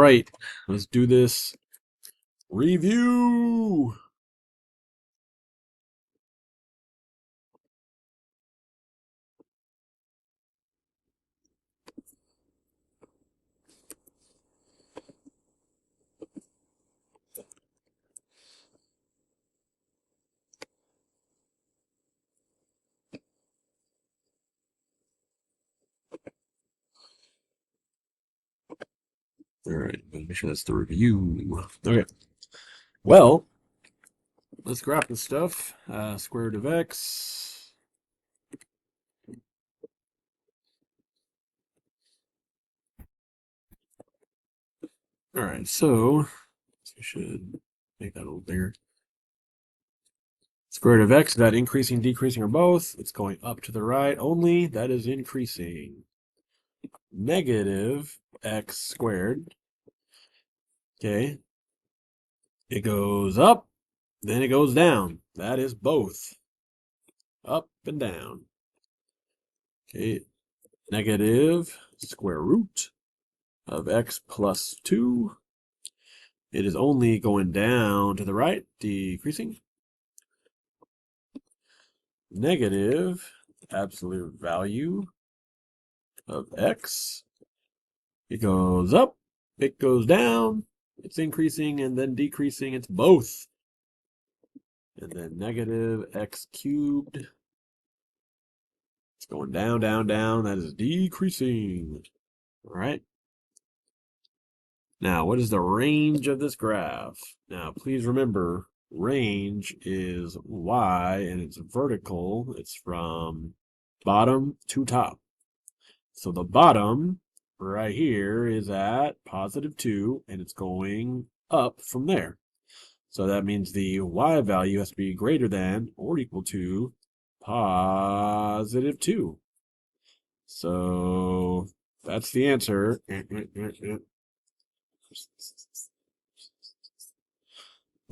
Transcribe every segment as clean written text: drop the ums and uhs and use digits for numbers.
right, let's do this review. All right, make sure that's the review. Okay, well, let's graph this stuff. Square root of x. All right, so we should make that a little bigger. Square root of x, is that increasing, decreasing, or both? It's going up to the right only. That is increasing. Negative x squared. Okay. It goes up, then it goes down. That is both. Up and down. Okay. Negative square root of x plus 2. It is only going down to the right, decreasing. Negative absolute value of x. It goes up, it goes down, it's increasing and then decreasing. It's both. And then negative x cubed. It's going down, down, down. That is decreasing. All right. Now, what is the range of this graph? Now, please remember, range is y and it's vertical. It's from bottom to top. So the bottom right here is at positive 2 and it's going up from there. So that means the y value has to be greater than or equal to positive 2. So that's the answer.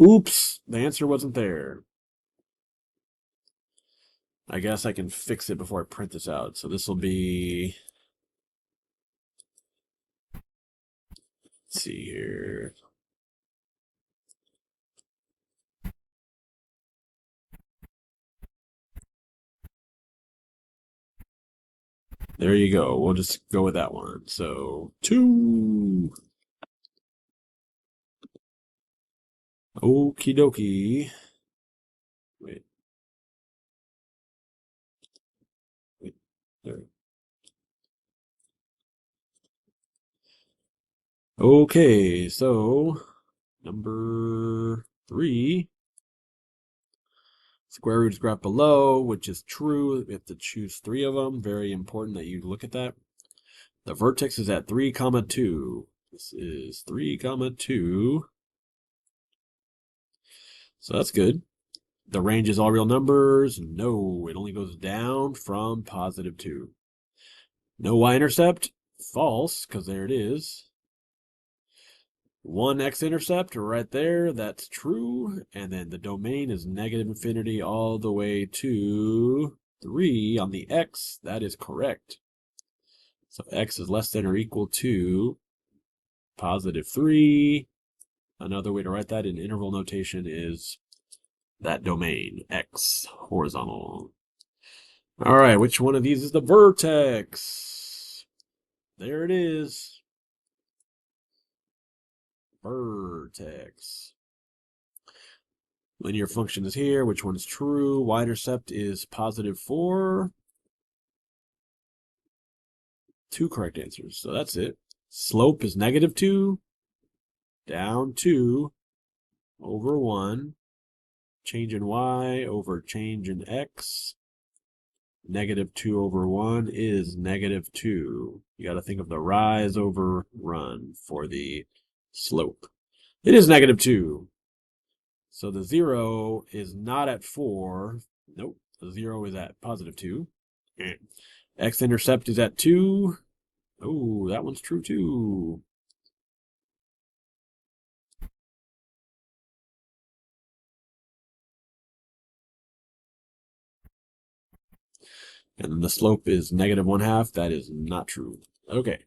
Oops, the answer wasn't there. I guess I can fix it before I print this out. So this will be, let's see here. There you go. We'll just go with that one. So 2. Okie dokie. Wait. There. Okay, so number 3. Square root is graph below, which is true. We have to choose 3 of them. Very important that you look at that. The vertex is at 3, 2. This is 3, 2. So that's good. The range is all real numbers. No, it only goes down from positive 2. No y-intercept. False, because there it is. 1 x-intercept right there. That's true. And then the domain is negative infinity all the way to 3 on the x. That is correct. So x is less than or equal to positive 3. Another way to write that in interval notation is that domain, x, horizontal. All right, which one of these is the vertex? There it is. Vertex. Linear function is here. Which one is true? Y-intercept is positive 4. 2 correct answers. So that's it. Slope is negative 2. Down 2 over 1. Change in y over change in x. Negative 2 over 1 is negative 2. You got to think of the rise over run for the slope. It is negative 2. So the 0 is not at 4. Nope. The 0 is at positive 2. X-intercept is at 2. Oh, that one's true too. And the slope is negative 1/2. That is not true. Okay.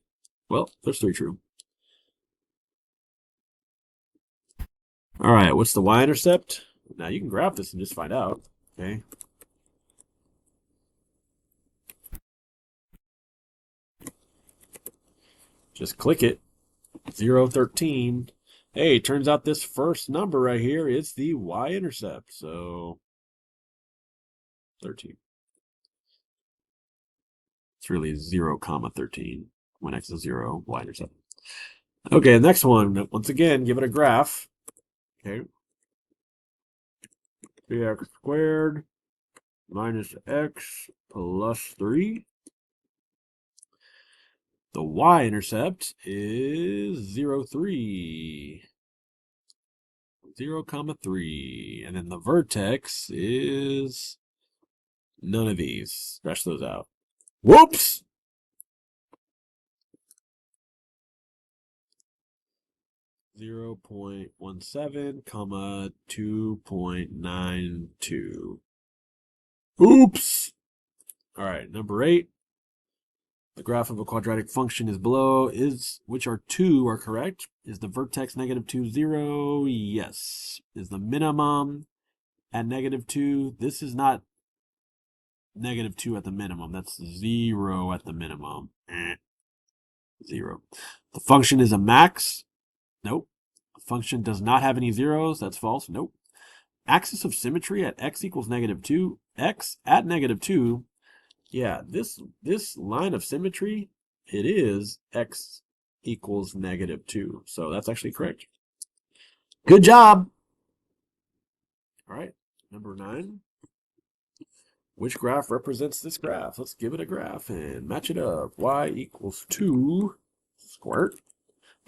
Well, there's 3 true. All right, what's the y-intercept? Now you can graph this and just find out. Okay. Just click it. 0, 13. Hey, turns out this first number right here is the y-intercept. So 13. It's really 0, 13. When x is 0, y-intercept. Okay, next one. Once again, give it a graph. Okay. 3x squared minus x plus 3. The y-intercept is 0, 3. 0, 3. And then the vertex is none of these. Scratch those out. Whoops! 0.17, 2.92. Oops! All right, number 8. The graph of a quadratic function is below. Which are 2 are correct? Is the vertex -2, 0? Yes. Is the minimum at -2? This is not -2 at the minimum. That's 0 at the minimum. 0. The function is a max. Nope. The function does not have any zeros. That's false. Nope. Axis of symmetry at x equals -2. X at -2. Yeah, this line of symmetry, it is x equals -2. So that's actually correct. Good job. All right, number 9. Which graph represents this graph? Let's give it a graph and match it up. Y equals 2 squared.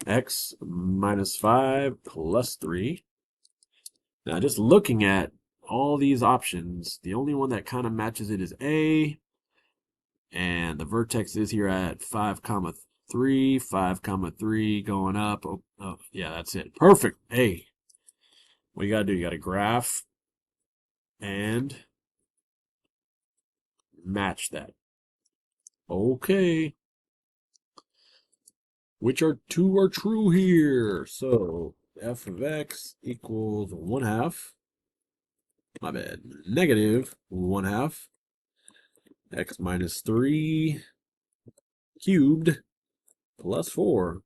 X minus 5 plus 3. Now, just looking at all these options, the only one that kind of matches it is A. And the vertex is here at 5, 3, 5, 3 going up. Oh, yeah, that's it. Perfect. Hey, what you got to do? You got to graph and match that. Okay. Which are 2 are true here? So f of x equals 1/2. My bad. Negative 1/2. X minus 3 cubed plus 4.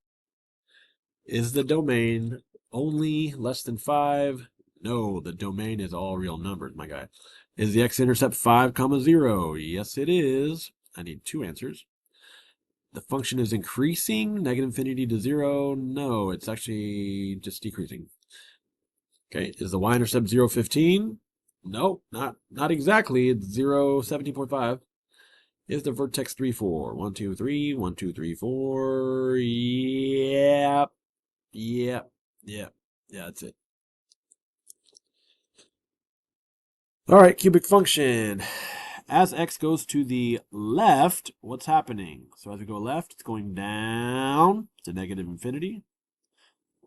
Is the domain only less than 5? No, the domain is all real numbers, my guy. Is the x-intercept 5, 0? Yes, it is. I need 2 answers. The function is increasing, -infinity to 0. No, it's actually just decreasing. Okay, is the y-intercept 0, 15? No, not exactly. It's 0, 17.5. Is the vertex 3, 4? 1, 2, 3, 1, 2, 3, 4. Yep. Yep. Yep. Yeah, that's it. All right, cubic function. As x goes to the left, what's happening? So as we go left, it's going down to -infinity.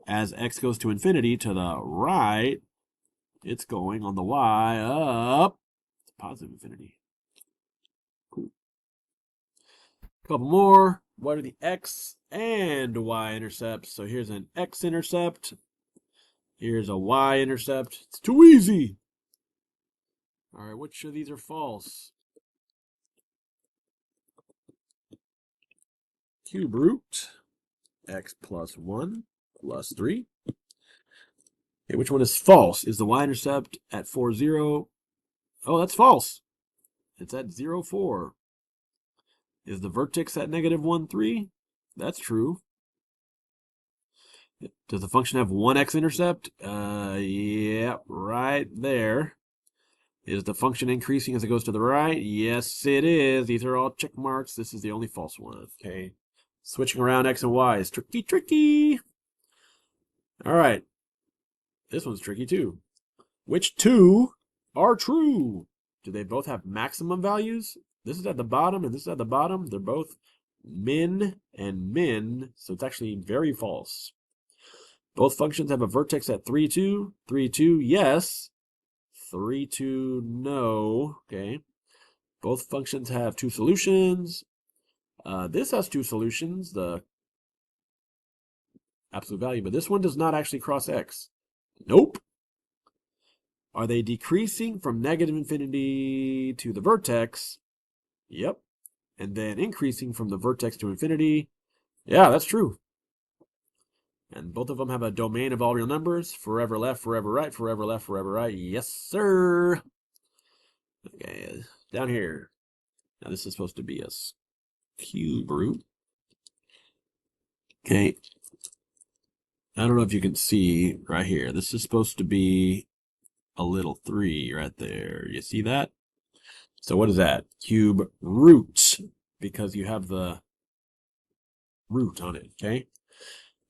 As x goes to infinity to the right, it's going on the y up to positive infinity. Cool. Couple more. What are the x and y intercepts? So here's an x-intercept. Here's a y-intercept. It's too easy. All right, which of these are false? Cube root x plus 1 plus 3. Okay, which one is false? Is the y-intercept at 4, 0? Oh, that's false. It's at 0, 4. Is the vertex at -1, 3? That's true. Does the function have one x-intercept? Yeah, right there. Is the function increasing as it goes to the right? Yes, it is. These are all check marks. This is the only false one. Okay. Switching around x and y is tricky, tricky. All right. This one's tricky too. Which 2 are true? Do they both have maximum values? This is at the bottom and this is at the bottom. They're both min and min, so it's actually very false. Both functions have a vertex at 3, 2. 3, 2, yes. 3, 2, no. Okay. Both functions have 2 solutions. This has 2 solutions, the absolute value, but this one does not actually cross x. Nope. Are they decreasing from negative infinity to the vertex? Yep. And then increasing from the vertex to infinity? Yeah, that's true. And both of them have a domain of all real numbers. Forever left, forever right, forever left, forever right. Yes, sir. Okay, down here. Now this is supposed to be a cube root. Okay. I don't know if you can see right here. This is supposed to be a little 3 right there. You see that? So what is that? Cube root, because you have the root on it, okay?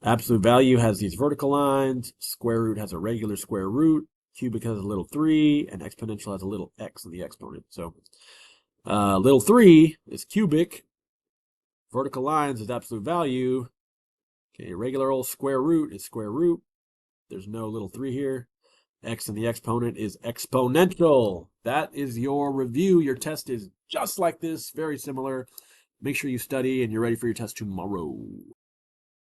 Absolute value has these vertical lines. Square root has a regular square root. Cubic has a little 3, and exponential has a little x in the exponent. So little 3 is cubic. Vertical lines is absolute value. Okay, regular old square root is square root. There's no little 3 here. X in the exponent is exponential. That is your review. Your test is just like this, very similar. Make sure you study and you're ready for your test tomorrow.